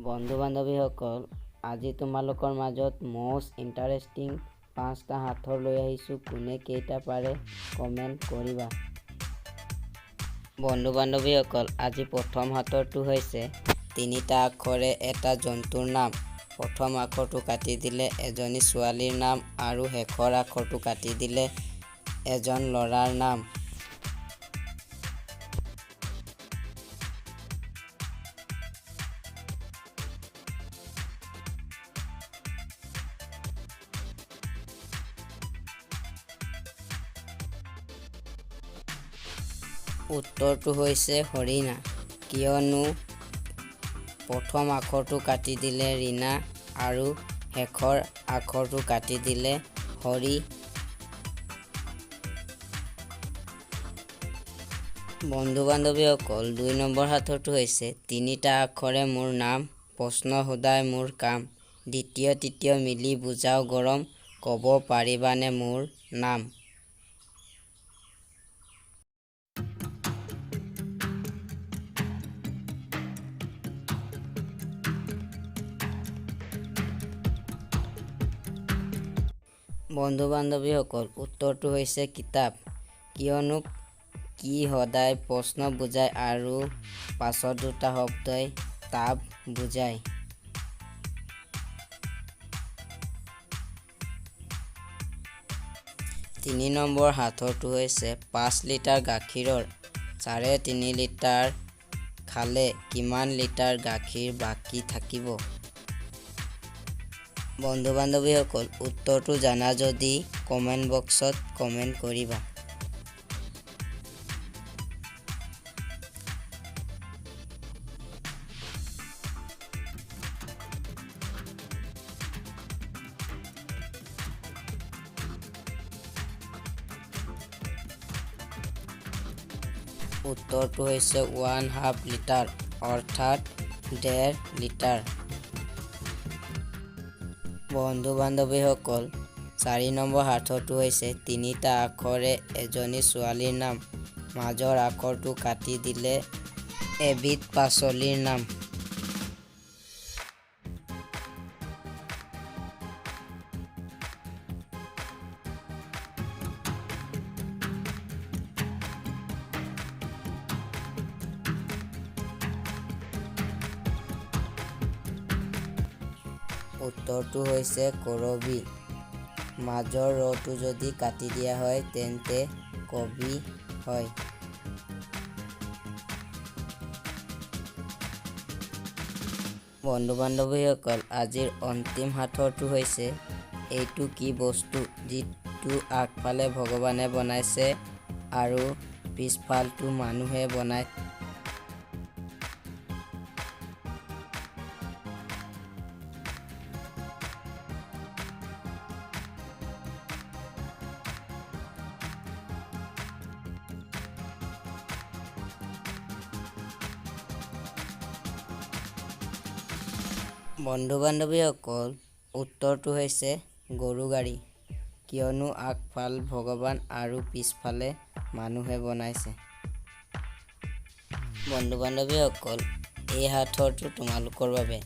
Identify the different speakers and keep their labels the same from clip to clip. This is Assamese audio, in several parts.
Speaker 1: বন্ধু বান্ধৱীসকল, আজি তোমালোকৰ মাজত মোষ্ট ইণ্টাৰেষ্টিং 5টা হাতৰ লৈ আহিছোঁ। কোনে কেইটা পাৰে কমেণ্ট কৰিবা। বন্ধু বান্ধৱীসকল, আজি প্ৰথম হাতৰটো হৈছে 3টা আখৰে এটা জন্তুৰ নাম। প্ৰথম আখৰটো কাটি দিলে এজনী ছোৱালীৰ নাম আৰু শেষৰ আখৰটো কাটি দিলে এজন ল'ৰাৰ নাম। উত্তৰটো হৈছে হৰিণা, কিয়নো প্ৰথম আখৰটো কাটি দিলে ৰীণা আৰু শেষৰ আখৰটো কাটি দিলে হৰি। বন্ধু বান্ধৱীসকল, 2 নম্বৰ হাতৰটো হৈছে 3টা আখৰে মোৰ নাম, প্ৰশ্ন সোধাই মোৰ কাম, দ্বিতীয় তৃতীয় মিলি বুজাও গৰম, ক'ব পাৰিবানে মোৰ নাম। বন্ধু বান্ধৱীসকল, উত্তৰটো হৈছে কিতাপ, কিয়নো কি সদায় প্ৰশ্ন বুজায় আৰু পাছত দুটা শব্দই তাপ বুজায়। তিনি নম্বৰ হাতৰটো হৈছে 5 লিটাৰ গাখীৰৰ 3.5 লিটাৰ খালে কিমান লিটাৰ গাখীৰ বাকী থাকিব। বন্ধু বান্ধৱীসকল, উত্তৰটো জানা যদি কমেণ্ট বক্সত কমেণ্ট কৰিবা। উত্তৰটো হৈছে 1/2 লিটাৰ, অৰ্থাৎ 1.5 লিটাৰ। বন্ধু বান্ধৱীসকল, 4 নম্বৰ হাতৰটো হৈছে 3টা আখৰে এজনী ছোৱালীৰ নাম, মাজৰ আখৰটো কাটি দিলে এবিধ পাচলিৰ নাম। উত্তৰটো হৈছে কৰবী, মাজৰ ৰটো যদি কাটি দিয়া হয় তেন্তে কবি হয়। বন্ধু বান্ধৱীসকল, আজিৰ অন্তিম হাতৰটো হৈছে এইটো কি বস্তু যিটো আগফালে ভগৱানে বনাইছে আৰু পিছফালটো মানুহে বনাইছে। বন্ধু বান্ধৱীসকল, উত্তৰটো হৈছে গৰু গাড়ী, কিয়নো আগফাল ভগৱান আৰু পিছফালে মানুহে বনাইছে। বন্ধু বান্ধৱীসকল, এই হাতৰটো তোমালোকৰ বাবে।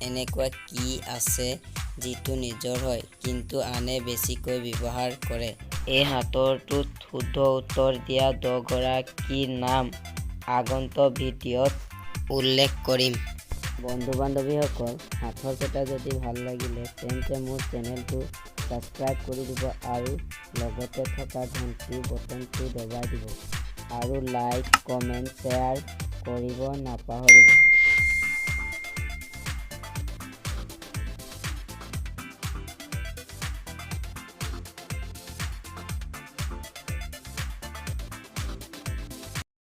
Speaker 1: এনেকুৱা কি আছে যিটো নিজৰ হয় কিন্তু আনে বেছিকৈ ব্যৱহাৰ কৰে। এই হাতৰটোত শুদ্ধ উত্তৰ দিয়া 10 গৰাকীৰ নাম আগন্তুক ভিডিঅ'ত উল্লেখ কৰিম। বন্ধু বান্ধৱীসকল, হাতৰ কেইটা যদি ভাল লাগিলে তেন্তে মোৰ চেনেলটো ছাবস্ক্ৰাইব কৰি দিব আৰু লগতে থকা ঘণ্টি বটনটো দবাই দিব আৰু লাইক, কমেণ্ট, শ্বেয়াৰ কৰিব নাপাহৰিব।